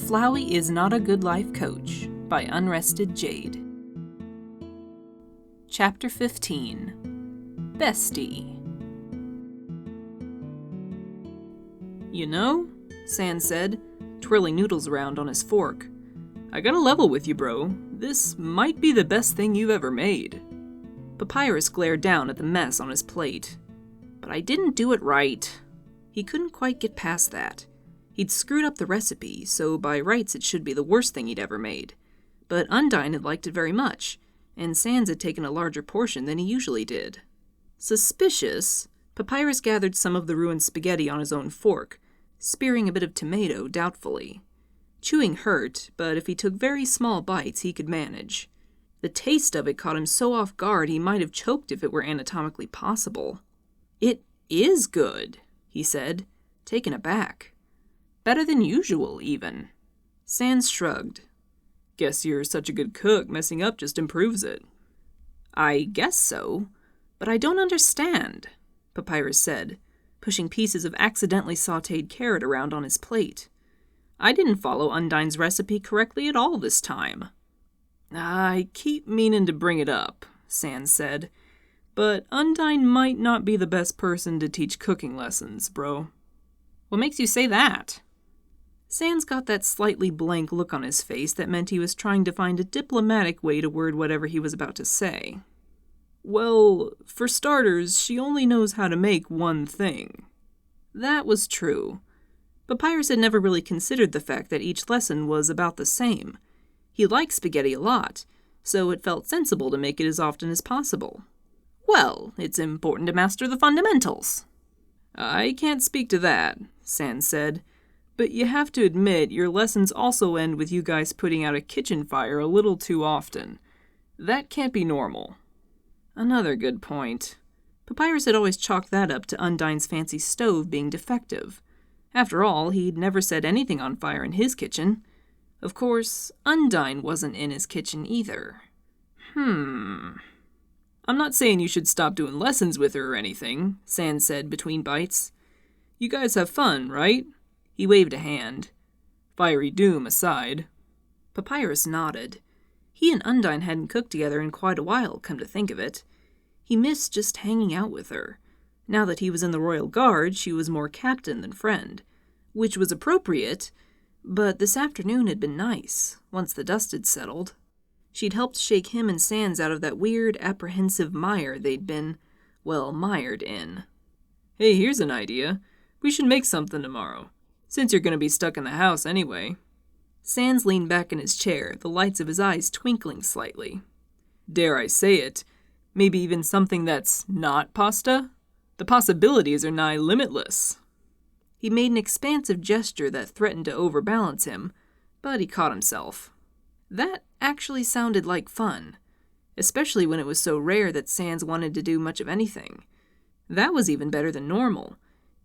Flowey is Not a Good Life Coach by Unrested Jade. Chapter 15. Bestie. You know, Sans said, twirling noodles around on his fork, I gotta level with you, bro. This might be the best thing you've ever made. Papyrus glared down at the mess on his plate. But I didn't do it right. He couldn't quite get past that. He'd screwed up the recipe, so by rights it should be the worst thing he'd ever made. But Undyne had liked it very much, and Sans had taken a larger portion than he usually did. Suspicious, Papyrus gathered some of the ruined spaghetti on his own fork, spearing a bit of tomato doubtfully. Chewing hurt, but if he took very small bites he could manage. The taste of it caught him so off guard he might have choked if it were anatomically possible. It is good, he said, taken aback. Better than usual, even. Sans shrugged. Guess you're such a good cook, messing up just improves it. I guess so, but I don't understand, Papyrus said, pushing pieces of accidentally sautéed carrot around on his plate. I didn't follow Undyne's recipe correctly at all this time. I keep meaning to bring it up, Sans said, but Undyne might not be the best person to teach cooking lessons, bro. What makes you say that? Sans got that slightly blank look on his face that meant he was trying to find a diplomatic way to word whatever he was about to say. Well, for starters, she only knows how to make one thing. That was true. Papyrus had never really considered the fact that each lesson was about the same. He liked spaghetti a lot, so it felt sensible to make it as often as possible. Well, it's important to master the fundamentals. I can't speak to that, Sans said, but you have to admit your lessons also end with you guys putting out a kitchen fire a little too often. That can't be normal. Another good point. Papyrus had always chalked that up to Undyne's fancy stove being defective. After all, he'd never set anything on fire in his kitchen. Of course, Undyne wasn't in his kitchen either. I'm not saying you should stop doing lessons with her or anything, Sans said between bites. You guys have fun, right? He waved a hand. Fiery doom aside. Papyrus nodded. He and Undyne hadn't cooked together in quite a while, come to think of it. He missed just hanging out with her. Now that he was in the Royal Guard, she was more captain than friend, which was appropriate, but this afternoon had been nice, once the dust had settled. She'd helped shake him and Sans out of that weird, apprehensive mire they'd been, well, mired in. Hey, here's an idea. We should make something tomorrow, since you're going to be stuck in the house anyway. Sans leaned back in his chair, the lights of his eyes twinkling slightly. Dare I say it, maybe even something that's not pasta? The possibilities are nigh limitless. He made an expansive gesture that threatened to overbalance him, but he caught himself. That actually sounded like fun, especially when it was so rare that Sans wanted to do much of anything. That was even better than normal,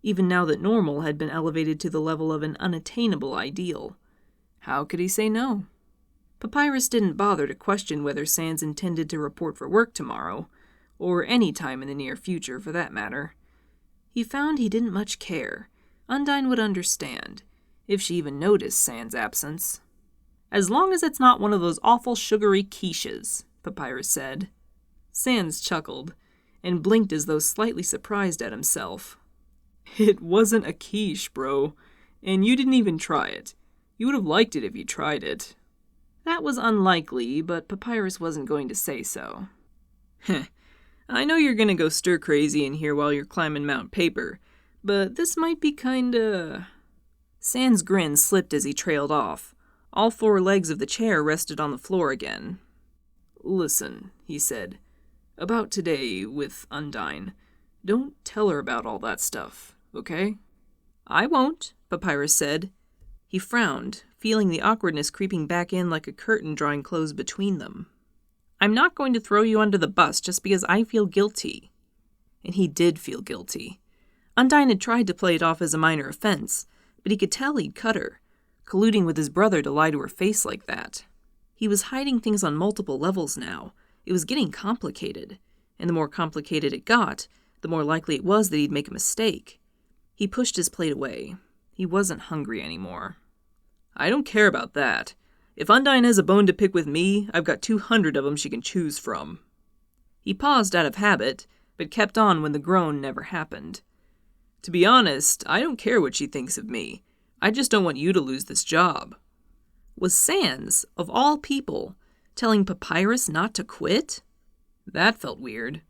even now that normal had been elevated to the level of an unattainable ideal. How could he say no? Papyrus didn't bother to question whether Sans intended to report for work tomorrow, or any time in the near future for that matter. He found he didn't much care. Undyne would understand, if she even noticed Sans' absence. As long as it's not one of those awful sugary quiches, Papyrus said. Sans chuckled, and blinked as though slightly surprised at himself. It wasn't a quiche, bro, and you didn't even try it. You would have liked it if you tried it. That was unlikely, but Papyrus wasn't going to say so. I know you're gonna go stir-crazy in here while you're climbing Mount Paper, but this might be kinda... Sans' grin slipped as he trailed off. All four legs of the chair rested on the floor again. Listen, he said, about today with Undyne. Don't tell her about all that stuff, okay? I won't, Papyrus said. He frowned, feeling the awkwardness creeping back in like a curtain drawing close between them. I'm not going to throw you under the bus just because I feel guilty. And he did feel guilty. Undyne had tried to play it off as a minor offense, but he could tell he'd cut her, colluding with his brother to lie to her face like that. He was hiding things on multiple levels now. It was getting complicated, and the more complicated it got, the more likely it was that he'd make a mistake. He pushed his plate away. He wasn't hungry anymore. I don't care about that. If Undyne has a bone to pick with me, I've got 200 of them she can choose from. He paused out of habit, but kept on when the groan never happened. To be honest, I don't care what she thinks of me. I just don't want you to lose this job. Was Sans, of all people, telling Papyrus not to quit? That felt weird.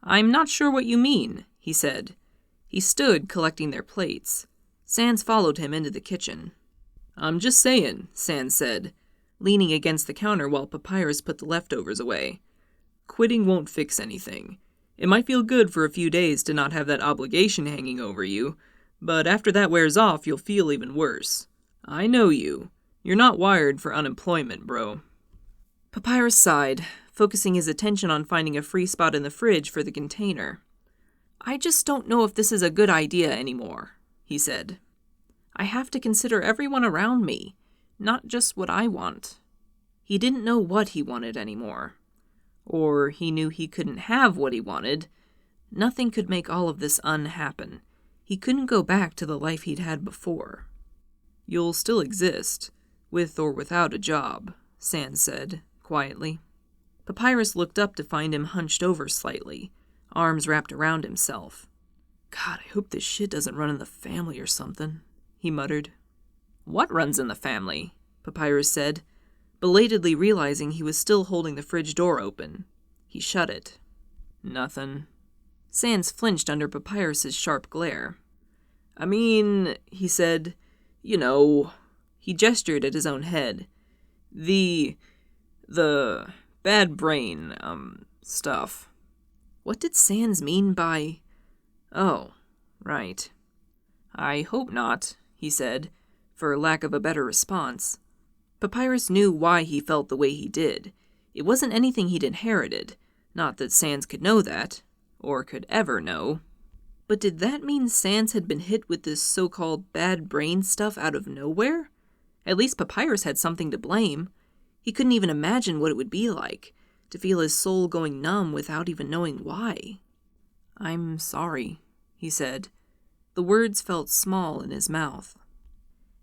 I'm not sure what you mean, he said. He stood collecting their plates. Sans followed him into the kitchen. I'm just saying, Sans said, leaning against the counter while Papyrus put the leftovers away. Quitting won't fix anything. It might feel good for a few days to not have that obligation hanging over you, but after that wears off, you'll feel even worse. I know you. You're not wired for unemployment, bro. Papyrus sighed, focusing his attention on finding a free spot in the fridge for the container. I just don't know if this is a good idea anymore, he said. I have to consider everyone around me, not just what I want. He didn't know what he wanted anymore. Or he knew he couldn't have what he wanted. Nothing could make all of this unhappen. He couldn't go back to the life he'd had before. You'll still exist, with or without a job, Sans said, quietly. Papyrus looked up to find him hunched over slightly, arms wrapped around himself. God, I hope this shit doesn't run in the family or something, he muttered. What runs in the family? Papyrus said, belatedly realizing he was still holding the fridge door open. He shut it. Nothing. Sans flinched under Papyrus's sharp glare. I mean, he said, you know, he gestured at his own head. The bad brain, stuff. What did Sans mean by... Oh, right. I hope not, he said, for lack of a better response. Papyrus knew why he felt the way he did. It wasn't anything he'd inherited. Not that Sans could know that, or could ever know. But did that mean Sans had been hit with this so-called bad brain stuff out of nowhere? At least Papyrus had something to blame. He couldn't even imagine what it would be like, to feel his soul going numb without even knowing why. I'm sorry, he said. The words felt small in his mouth.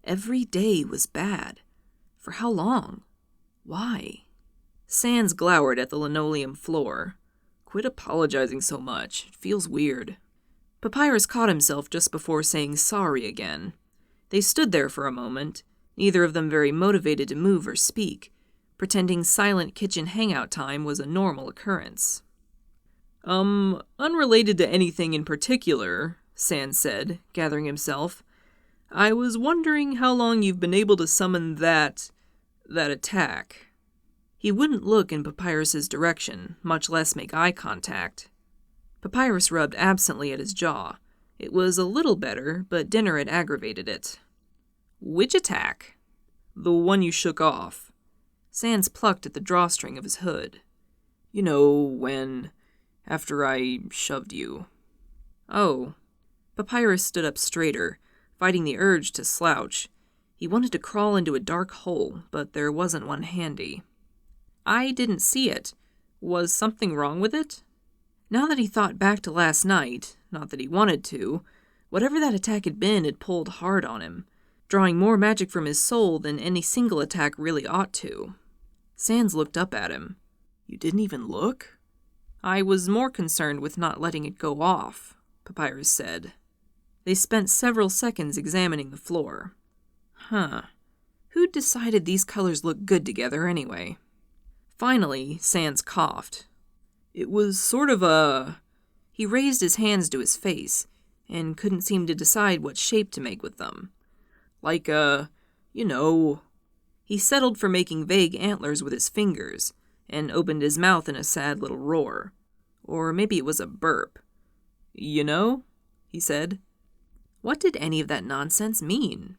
Every day was bad. For how long? Why? Sans glowered at the linoleum floor. Quit apologizing so much. It feels weird. Papyrus caught himself just before saying sorry again. They stood there for a moment, neither of them very motivated to move or speak, pretending silent kitchen hangout time was a normal occurrence. Unrelated to anything in particular, Sans said, gathering himself. I was wondering how long you've been able to summon that attack. He wouldn't look in Papyrus's direction, much less make eye contact. Papyrus rubbed absently at his jaw. It was a little better, but dinner had aggravated it. Which attack? The one you shook off. Sans plucked at the drawstring of his hood. You know, after I shoved you. Oh. Papyrus stood up straighter, fighting the urge to slouch. He wanted to crawl into a dark hole, but there wasn't one handy. I didn't see it. Was something wrong with it? Now that he thought back to last night, not that he wanted to, whatever that attack had been had pulled hard on him, drawing more magic from his soul than any single attack really ought to. Sans looked up at him. You didn't even look? I was more concerned with not letting it go off, Papyrus said. They spent several seconds examining the floor. Who'd decided these colors look good together anyway? Finally, Sans coughed. It was sort of a... He raised his hands to his face, and couldn't seem to decide what shape to make with them. Like a... He settled for making vague antlers with his fingers, and opened his mouth in a sad little roar. Or maybe it was a burp. You know? He said. What did any of that nonsense mean?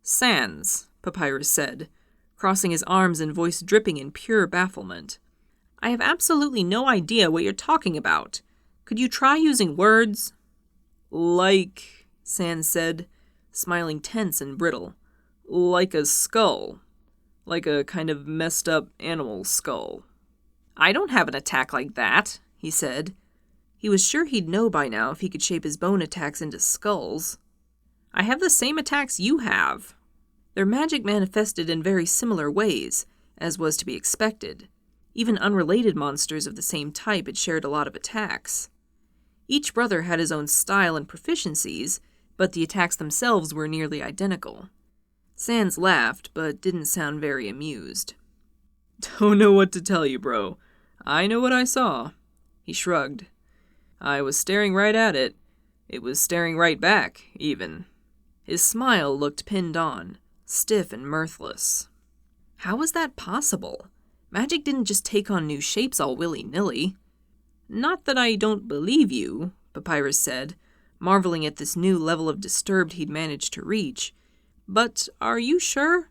Sans, Papyrus said, crossing his arms and voice dripping in pure bafflement. I have absolutely no idea what you're talking about. Could you try using words? Like, Sans said, smiling tense and brittle. Like a skull. Like a kind of messed up animal skull. I don't have an attack like that, he said. He was sure he'd know by now if he could shape his bone attacks into skulls. I have the same attacks you have. Their magic manifested in very similar ways, as was to be expected. Even unrelated monsters of the same type had shared a lot of attacks. Each brother had his own style and proficiencies, but the attacks themselves were nearly identical. Sans laughed, but didn't sound very amused. "Don't know what to tell you, bro. I know what I saw." He shrugged. "I was staring right at it. It was staring right back, even." His smile looked pinned on, stiff and mirthless. How was that possible? Magic didn't just take on new shapes all willy-nilly. "Not that I don't believe you," Papyrus said, marveling at this new level of disturbed he'd managed to reach. "But are you sure?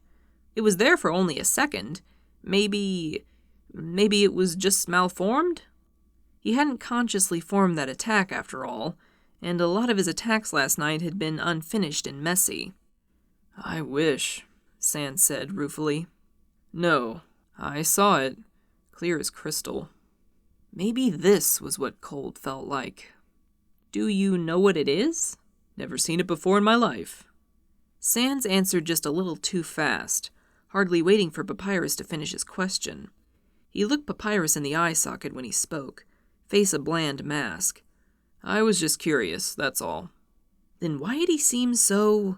It was there for only a second. Maybe it was just malformed?" He hadn't consciously formed that attack after all, and a lot of his attacks last night had been unfinished and messy. "I wish," Sans said ruefully. "No, I saw it, clear as crystal." Maybe this was what cold felt like. "Do you know what it is?" "Never seen it before in my life." Sans answered just a little too fast, hardly waiting for Papyrus to finish his question. He looked Papyrus in the eye socket when he spoke, face a bland mask. "I was just curious, that's all." Then why did he seem so...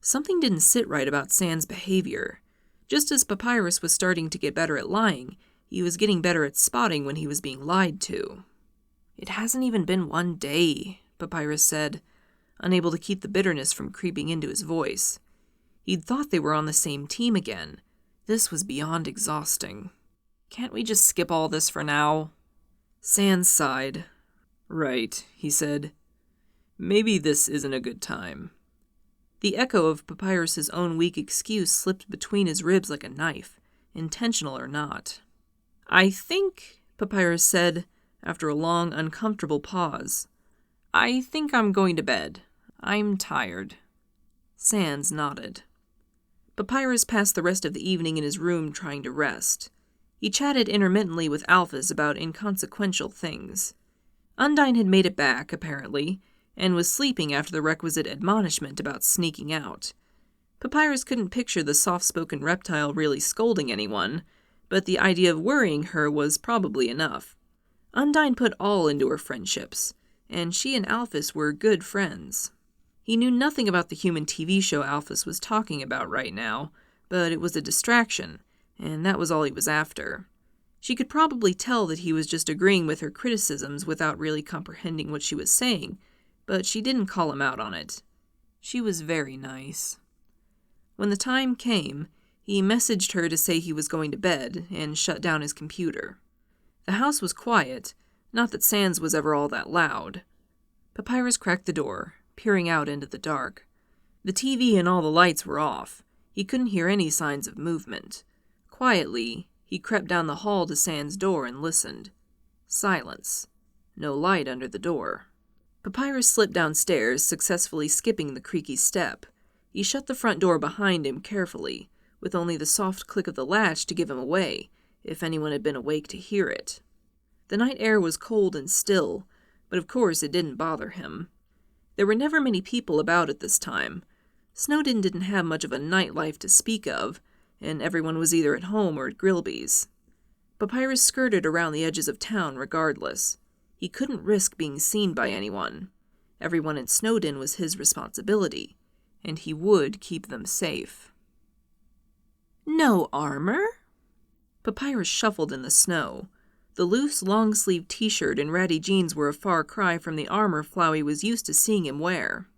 Something didn't sit right about Sans' behavior. Just as Papyrus was starting to get better at lying, he was getting better at spotting when he was being lied to. "It hasn't even been 1 day," Papyrus said, unable to keep the bitterness from creeping into his voice. He'd thought they were on the same team again. This was beyond exhausting. "Can't we just skip all this for now?" Sans sighed. "Right," he said. "Maybe this isn't a good time." The echo of Papyrus's own weak excuse slipped between his ribs like a knife, intentional or not. "I think," Papyrus said, after a long, uncomfortable pause, "I think I'm going to bed. I'm tired." Sans nodded. Papyrus passed the rest of the evening in his room trying to rest. He chatted intermittently with Alphys about inconsequential things. Undine had made it back, apparently, and was sleeping after the requisite admonishment about sneaking out. Papyrus couldn't picture the soft-spoken reptile really scolding anyone, but the idea of worrying her was probably enough. Undine put all into her friendships, and she and Alphys were good friends. He knew nothing about the human TV show Alphys was talking about right now, but it was a distraction, and that was all he was after. She could probably tell that he was just agreeing with her criticisms without really comprehending what she was saying, but she didn't call him out on it. She was very nice. When the time came, he messaged her to say he was going to bed and shut down his computer. The house was quiet, not that Sans was ever all that loud. Papyrus cracked the door, peering out into the dark. The TV and all the lights were off. He couldn't hear any signs of movement. Quietly, he crept down the hall to Sans' door and listened. Silence. No light under the door. Papyrus slipped downstairs, successfully skipping the creaky step. He shut the front door behind him carefully, with only the soft click of the latch to give him away, if anyone had been awake to hear it. The night air was cold and still, but of course it didn't bother him. There were never many people about at this time. Snowdon didn't have much of a nightlife to speak of, and everyone was either at home or at Grilby's. Papyrus skirted around the edges of town regardless. He couldn't risk being seen by anyone. Everyone in Snowdon was his responsibility, and he would keep them safe. "No armor?" Papyrus shuffled in the snow. The loose, long-sleeved t-shirt and ratty jeans were a far cry from the armor Flowey was used to seeing him wear.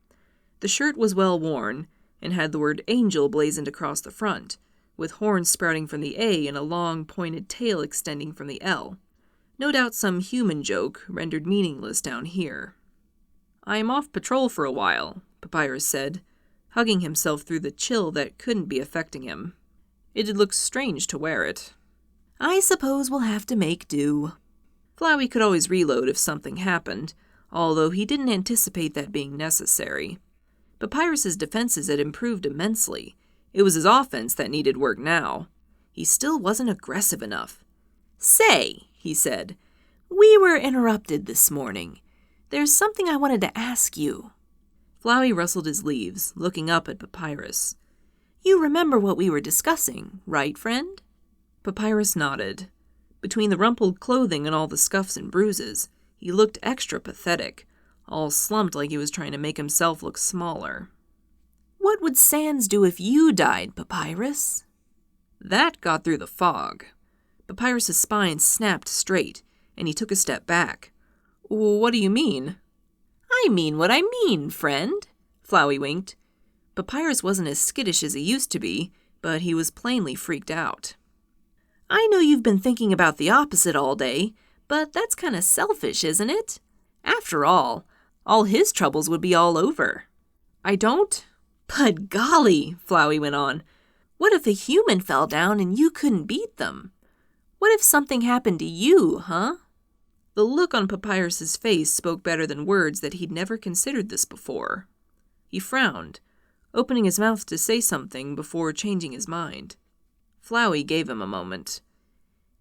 The shirt was well worn, and had the word Angel blazoned across the front, with horns sprouting from the A and a long, pointed tail extending from the L. No doubt some human joke, rendered meaningless down here. "I'm off patrol for a while," Papyrus said, hugging himself through the chill that couldn't be affecting him. It'd look strange to wear it. "I suppose we'll have to make do." Flowey could always reload if something happened, although he didn't anticipate that being necessary. Papyrus's defenses had improved immensely. It was his offense that needed work now. He still wasn't aggressive enough. "Say," he said, "we were interrupted this morning. There's something I wanted to ask you." Flowey rustled his leaves, looking up at Papyrus. You remember what we were discussing, right, friend? Papyrus nodded. Between the rumpled clothing and all the scuffs and bruises, he looked extra pathetic, all slumped like he was trying to make himself look smaller. What would Sans do if you died, Papyrus? That got through the fog. Papyrus's spine snapped straight, and he took a step back. What do you mean? I mean what I mean, friend, Flowey winked. Papyrus wasn't as skittish as he used to be, but he was plainly freaked out. I know you've been thinking about the opposite all day, but that's kind of selfish, isn't it? After all his troubles would be all over. I don't? But golly, Flowey went on, what if a human fell down and you couldn't beat them? What if something happened to you, huh? The look on Papyrus's face spoke better than words that he'd never considered this before. He frowned, opening his mouth to say something before changing his mind. Flowey gave him a moment.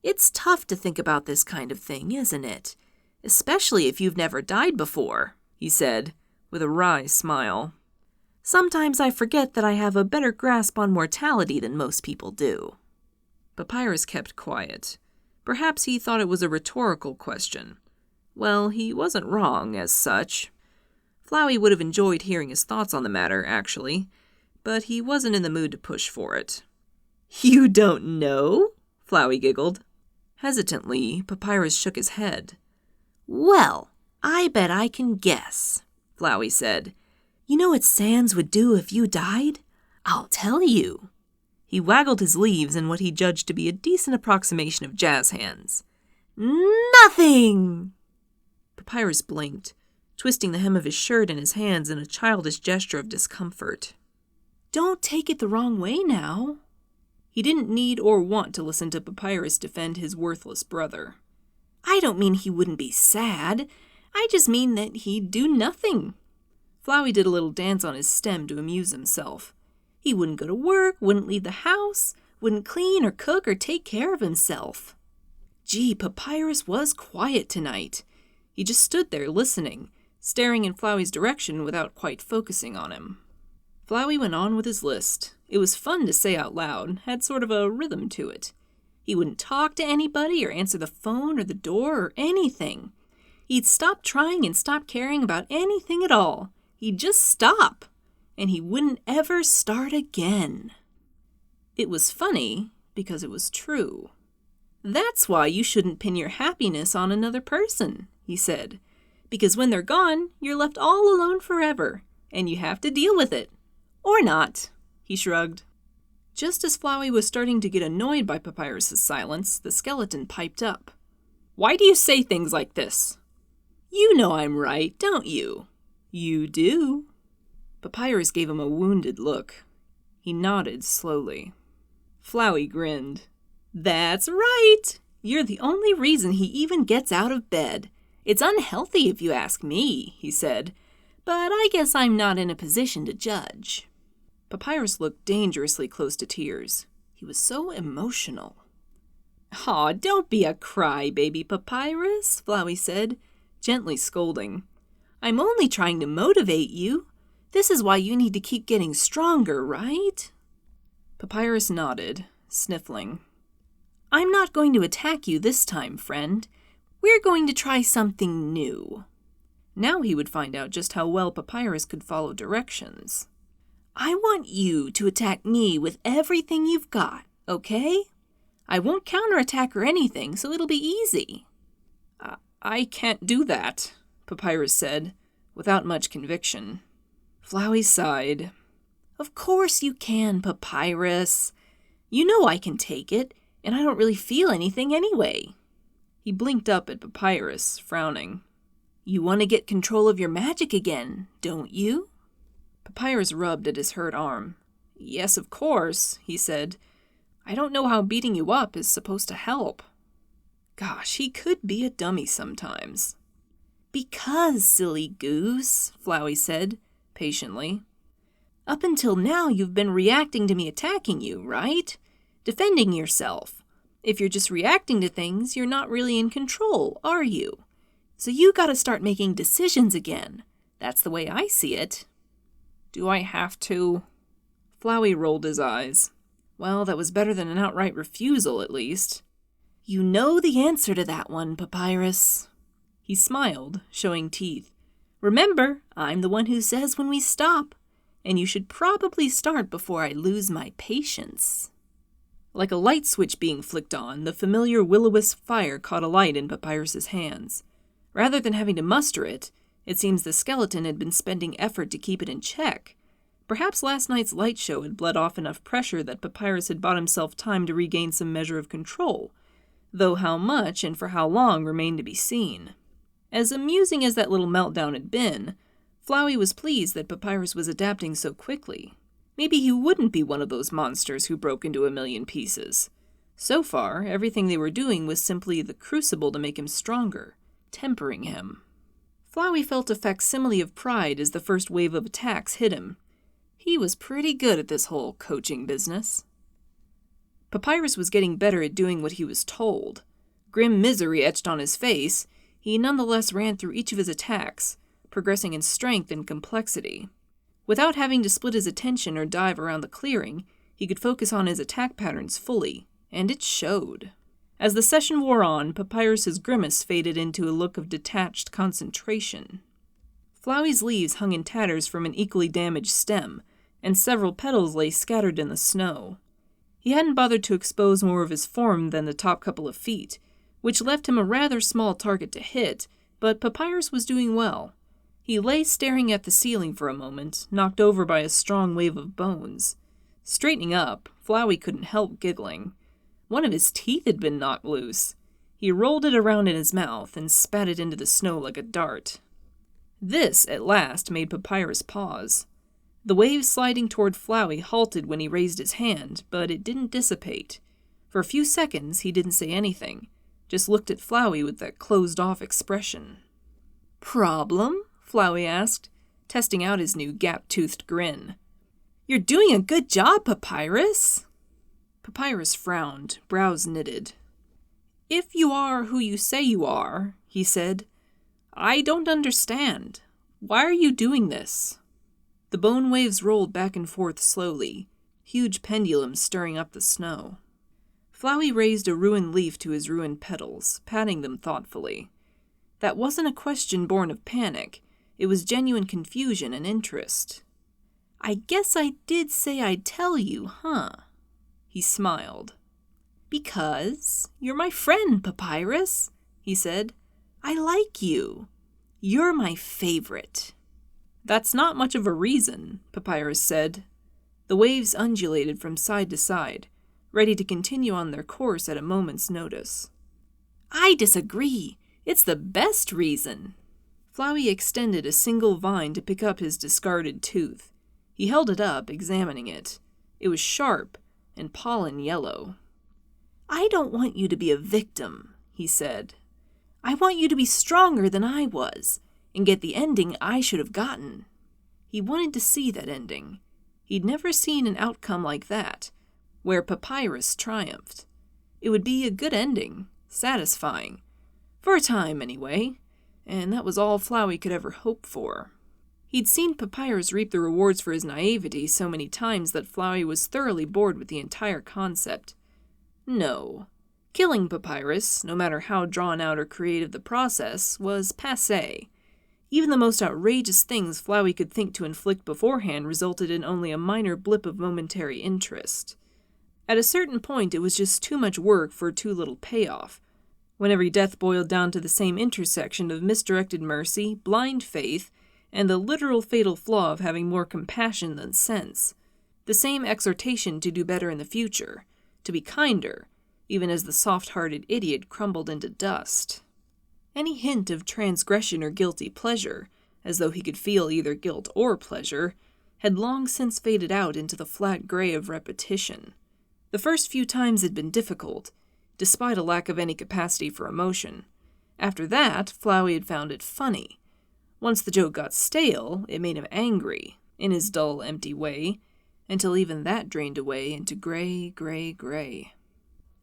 It's tough to think about this kind of thing, isn't it? Especially if you've never died before, he said, with a wry smile. Sometimes I forget that I have a better grasp on mortality than most people do. Papyrus kept quiet. Perhaps he thought it was a rhetorical question. Well, he wasn't wrong, as such. Flowey would have enjoyed hearing his thoughts on the matter, actually, but he wasn't in the mood to push for it. You don't know? Flowey giggled. Hesitantly, Papyrus shook his head. Well, I bet I can guess, Flowey said. You know what Sans would do if you died? I'll tell you. He waggled his leaves in what he judged to be a decent approximation of jazz hands. Nothing! Papyrus blinked, twisting the hem of his shirt in his hands in a childish gesture of discomfort. Don't take it the wrong way now. He didn't need or want to listen to Papyrus defend his worthless brother. I don't mean he wouldn't be sad. I just mean that he'd do nothing. Flowey did a little dance on his stem to amuse himself. He wouldn't go to work, wouldn't leave the house, wouldn't clean or cook or take care of himself. Gee, Papyrus was quiet tonight. He just stood there listening, staring in Flowey's direction without quite focusing on him. Flowey went on with his list. It was fun to say out loud, had sort of a rhythm to it. He wouldn't talk to anybody or answer the phone or the door or anything. He'd stop trying and stop caring about anything at all. He'd just stop. And he wouldn't ever start again. It was funny because it was true. That's why you shouldn't pin your happiness on another person, he said. Because when they're gone, you're left all alone forever, and you have to deal with it. Or not, he shrugged. Just as Flowey was starting to get annoyed by Papyrus's silence, the skeleton piped up. Why do you say things like this? You know I'm right, don't you? You do. Papyrus gave him a wounded look. He nodded slowly. Flowey grinned. That's right! You're the only reason he even gets out of bed. It's unhealthy if you ask me, he said, but I guess I'm not in a position to judge. Papyrus looked dangerously close to tears. He was so emotional. Aw, don't be a crybaby, Papyrus, Flowey said, gently scolding. I'm only trying to motivate you. This is why you need to keep getting stronger, right? Papyrus nodded, sniffling. I'm not going to attack you this time, friend. We're going to try something new. Now he would find out just how well Papyrus could follow directions. I want you to attack me with everything you've got, okay? I won't counterattack or anything, so it'll be easy. I can't do that, Papyrus said, without much conviction. Flowey sighed. Of course you can, Papyrus. You know I can take it, and I don't really feel anything anyway. He blinked up at Papyrus, frowning. You want to get control of your magic again, don't you? Papyrus rubbed at his hurt arm. Yes, of course, he said. I don't know how beating you up is supposed to help. Gosh, he could be a dummy sometimes. Because, silly goose, Flowey said, patiently. Up until now, you've been reacting to me attacking you, right? Defending yourself. If you're just reacting to things, you're not really in control, are you? So you gotta start making decisions again. That's the way I see it. Do I have to? Flowey rolled his eyes. Well, that was better than an outright refusal, at least. You know the answer to that one, Papyrus. He smiled, showing teeth. Remember, I'm the one who says when we stop, and you should probably start before I lose my patience. Like a light switch being flicked on, the familiar will-o-wisp fire caught alight in Papyrus's hands. Rather than having to muster it, it seems the skeleton had been spending effort to keep it in check. Perhaps last night's light show had bled off enough pressure that Papyrus had bought himself time to regain some measure of control, though how much and for how long remained to be seen. As amusing as that little meltdown had been, Flowey was pleased that Papyrus was adapting so quickly. Maybe he wouldn't be one of those monsters who broke into a million pieces. So far, everything they were doing was simply the crucible to make him stronger, tempering him. Flowey felt a facsimile of pride as the first wave of attacks hit him. He was pretty good at this whole coaching business. Papyrus was getting better at doing what he was told. Grim misery etched on his face, he nonetheless ran through each of his attacks, progressing in strength and complexity. Without having to split his attention or dive around the clearing, he could focus on his attack patterns fully, and it showed. As the session wore on, Papyrus's grimace faded into a look of detached concentration. Flowey's leaves hung in tatters from an equally damaged stem, and several petals lay scattered in the snow. He hadn't bothered to expose more of his form than the top couple of feet, which left him a rather small target to hit, but Papyrus was doing well. He lay staring at the ceiling for a moment, knocked over by a strong wave of bones. Straightening up, Flowey couldn't help giggling. One of his teeth had been knocked loose. He rolled it around in his mouth and spat it into the snow like a dart. This, at last, made Papyrus pause. The wave sliding toward Flowey halted when he raised his hand, but it didn't dissipate. For a few seconds, he didn't say anything, just looked at Flowey with that closed-off expression. "Problem?" Flowey asked, testing out his new gap-toothed grin. "You're doing a good job, Papyrus." Papyrus frowned, brows knitted. "If you are who you say you are," he said, "I don't understand. Why are you doing this?" The bone waves rolled back and forth slowly, huge pendulums stirring up the snow. Flowey raised a ruined leaf to his ruined petals, patting them thoughtfully. That wasn't a question born of panic. It was genuine confusion and interest. "I guess I did say I'd tell you, huh?" He smiled. "Because you're my friend, Papyrus," he said. "I like you. You're my favorite." "That's not much of a reason," Papyrus said. The waves undulated from side to side, ready to continue on their course at a moment's notice. "I disagree. It's the best reason." Flowey extended a single vine to pick up his discarded tooth. He held it up, examining it. It was sharp and pollen yellow. "I don't want you to be a victim," he said. "I want you to be stronger than I was, and get the ending I should have gotten." He wanted to see that ending. He'd never seen an outcome like that, where Papyrus triumphed. It would be a good ending, satisfying. For a time, anyway, and that was all Flowey could ever hope for. He'd seen Papyrus reap the rewards for his naivety so many times that Flowey was thoroughly bored with the entire concept. No. Killing Papyrus, no matter how drawn out or creative the process, was passé. Even the most outrageous things Flowey could think to inflict beforehand resulted in only a minor blip of momentary interest. At a certain point, it was just too much work for too little payoff, when every death boiled down to the same intersection of misdirected mercy, blind faith, and the literal fatal flaw of having more compassion than sense. The same exhortation to do better in the future, to be kinder, even as the soft-hearted idiot crumbled into dust. Any hint of transgression or guilty pleasure, as though he could feel either guilt or pleasure, had long since faded out into the flat gray of repetition. The first few times had been difficult, despite a lack of any capacity for emotion. After that, Flowey had found it funny. Once the joke got stale, it made him angry, in his dull, empty way, until even that drained away into gray, gray, gray.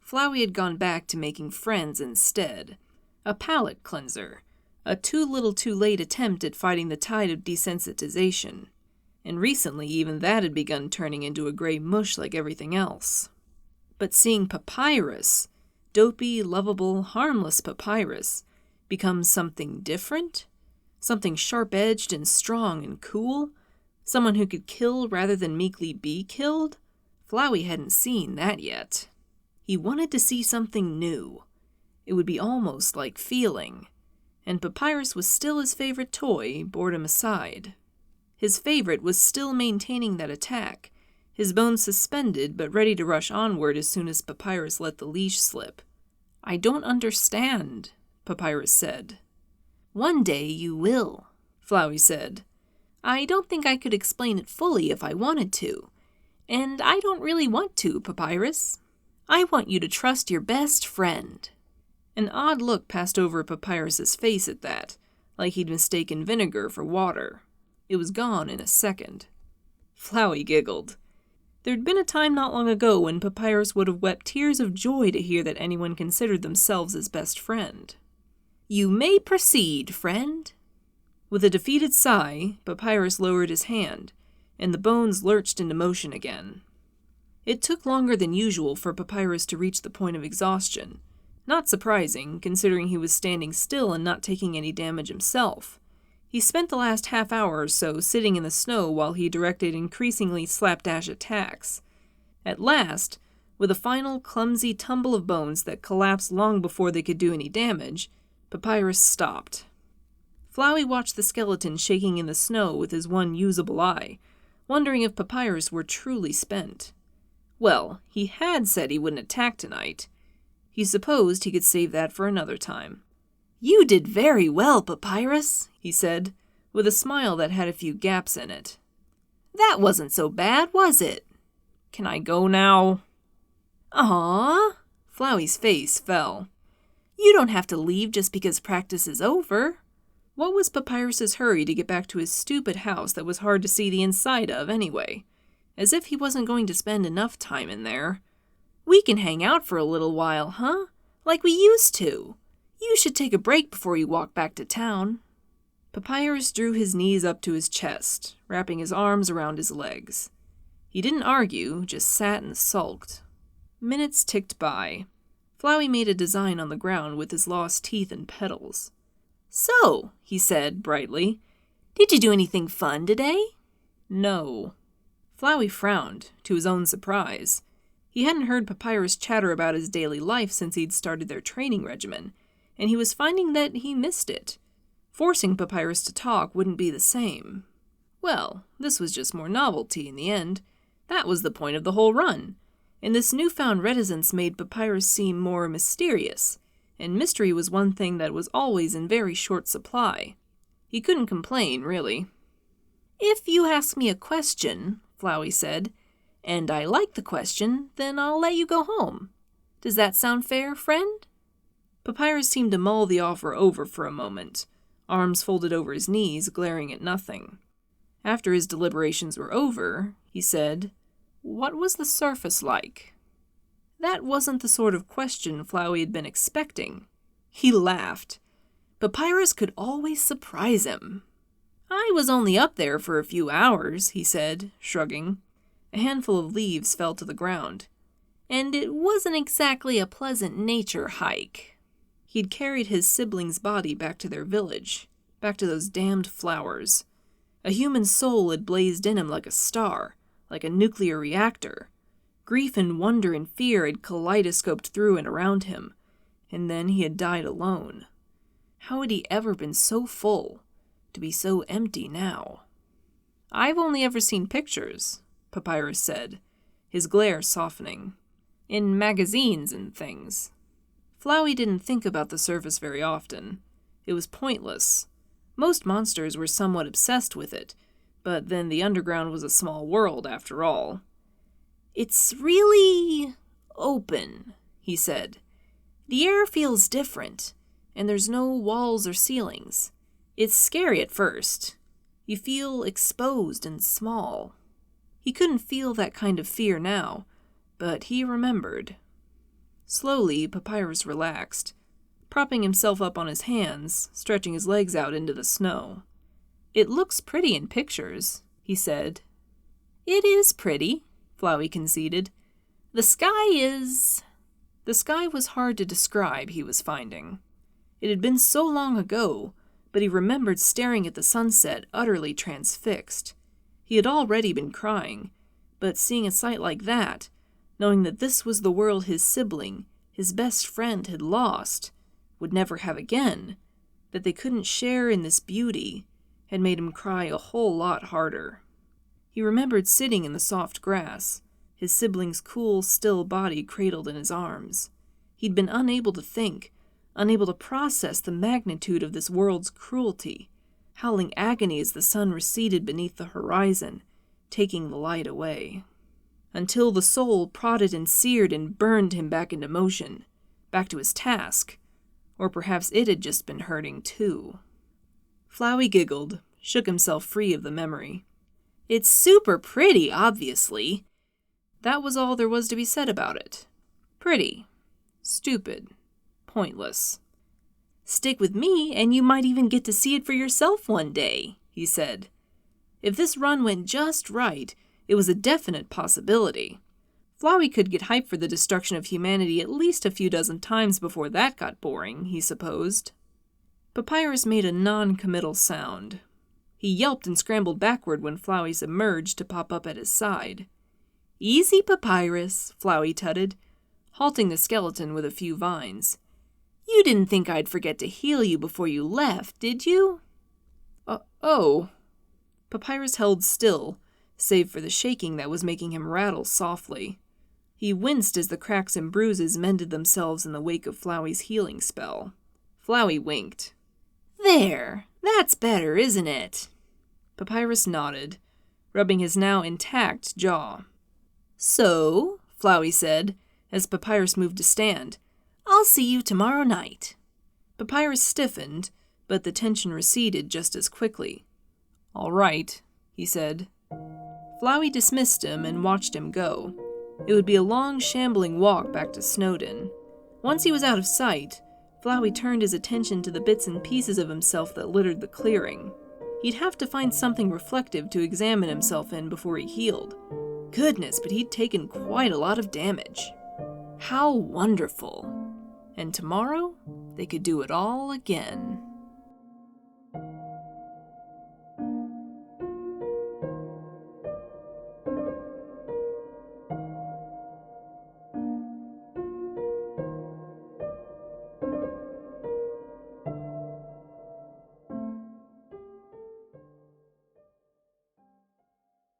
Flowey had gone back to making friends instead. A palate cleanser. A too little too late attempt at fighting the tide of desensitization. and recently even that had begun turning into a gray mush like everything else. But seeing Papyrus, dopey, lovable, harmless Papyrus, become something different, something sharp-edged and strong and cool, someone who could kill rather than meekly be killed, Flowey hadn't seen that yet. He wanted to see something new. It would be almost like feeling. And Papyrus was still his favorite toy, boredom aside. His favorite was still maintaining that attack, his bones suspended but ready to rush onward as soon as Papyrus let the leash slip. "I don't understand," Papyrus said. "One day you will," Flowey said. "I don't think I could explain it fully if I wanted to. And I don't really want to, Papyrus. I want you to trust your best friend." An odd look passed over Papyrus's face at that, like he'd mistaken vinegar for water. It was gone in a second. Flowey giggled. There'd been a time not long ago when Papyrus would have wept tears of joy to hear that anyone considered themselves his best friend. "You may proceed, friend." With a defeated sigh, Papyrus lowered his hand, and the bones lurched into motion again. It took longer than usual for Papyrus to reach the point of exhaustion. Not surprising, considering he was standing still and not taking any damage himself. He spent the last half hour or so sitting in the snow while he directed increasingly slapdash attacks. At last, with a final clumsy tumble of bones that collapsed long before they could do any damage, Papyrus stopped. Flowey watched the skeleton shaking in the snow with his one usable eye, wondering if Papyrus were truly spent. Well, he had said he wouldn't attack tonight. He supposed he could save that for another time. "You did very well, Papyrus," he said, with a smile that had a few gaps in it. "That wasn't so bad, was it? Can I go now?" "Aww." Flowey's face fell. "You don't have to leave just because practice is over." What was Papyrus's hurry to get back to his stupid house that was hard to see the inside of anyway? As if he wasn't going to spend enough time in there. "We can hang out for a little while, huh? Like we used to. You should take a break before you walk back to town." Papyrus drew his knees up to his chest, wrapping his arms around his legs. He didn't argue, just sat and sulked. Minutes ticked by. Flowey made a design on the ground with his lost teeth and petals. "So," he said brightly, "did you do anything fun today?" "No." Flowey frowned, to his own surprise. He hadn't heard Papyrus chatter about his daily life since he'd started their training regimen, and he was finding that he missed it. Forcing Papyrus to talk wouldn't be the same. Well, this was just more novelty in the end. That was the point of the whole run. And this newfound reticence made Papyrus seem more mysterious, and mystery was one thing that was always in very short supply. He couldn't complain, really. "If you ask me a question," Flowey said, "and I like the question, then I'll let you go home. Does that sound fair, friend?" Papyrus seemed to mull the offer over for a moment, arms folded over his knees, glaring at nothing. After his deliberations were over, he said, "What was the surface like?" That wasn't the sort of question Flowey had been expecting. He laughed. Papyrus could always surprise him. "I was only up there for a few hours," he said, shrugging. A handful of leaves fell to the ground. "And it wasn't exactly a pleasant nature hike." He'd carried his sibling's body back to their village, back to those damned flowers. A human soul had blazed in him like a star, like a nuclear reactor. Grief and wonder and fear had kaleidoscoped through and around him, and then he had died alone. How had he ever been so full, to be so empty now? "I've only ever seen pictures," Papyrus said, his glare softening. "In magazines and things." Flowey didn't think about the surface very often. It was pointless. Most monsters were somewhat obsessed with it, but then the underground was a small world after all. "It's really open," he said. "The air feels different, and there's no walls or ceilings. It's scary at first. You feel exposed and small." He couldn't feel that kind of fear now, but he remembered. Slowly, Papyrus relaxed, propping himself up on his hands, stretching his legs out into the snow. "It looks pretty in pictures," he said. It is pretty, Flowey conceded. The sky was hard to describe, he was finding. It had been so long ago, but he remembered staring at the sunset utterly transfixed. He had already been crying, but seeing a sight like that, knowing that this was the world his sibling, his best friend, had lost, would never have again, that they couldn't share in this beauty, had made him cry a whole lot harder. He remembered sitting in the soft grass, his sibling's cool, still body cradled in his arms. He'd been unable to think, unable to process the magnitude of this world's cruelty, howling agony as the sun receded beneath the horizon, taking the light away. Until the soul prodded and seared and burned him back into motion, back to his task, or perhaps it had just been hurting too. Flowey giggled, shook himself free of the memory. It's super pretty, obviously. That was all there was to be said about it. Pretty. Stupid. Pointless. Stick with me, and you might even get to see it for yourself one day, he said. If this run went just right, it was a definite possibility. Flowey could get hyped for the destruction of humanity at least a few dozen times before that got boring, he supposed. Papyrus made a non-committal sound. He yelped and scrambled backward when Flowey submerged to pop up at his side. Easy, Papyrus, Flowey tutted, halting the skeleton with a few vines. You didn't think I'd forget to heal you before you left, did you? Oh. Papyrus held still, save for the shaking that was making him rattle softly. He winced as the cracks and bruises mended themselves in the wake of Flowey's healing spell. Flowey winked. There, that's better, isn't it? Papyrus nodded, rubbing his now intact jaw. So, Flowey said, as Papyrus moved to stand, I'll see you tomorrow night. Papyrus stiffened, but the tension receded just as quickly. All right, he said. Flowey dismissed him and watched him go. It would be a long, shambling walk back to Snowdon. Once he was out of sight, Flowey turned his attention to the bits and pieces of himself that littered the clearing. He'd have to find something reflective to examine himself in before he healed. Goodness, but he'd taken quite a lot of damage. How wonderful. And tomorrow, they could do it all again.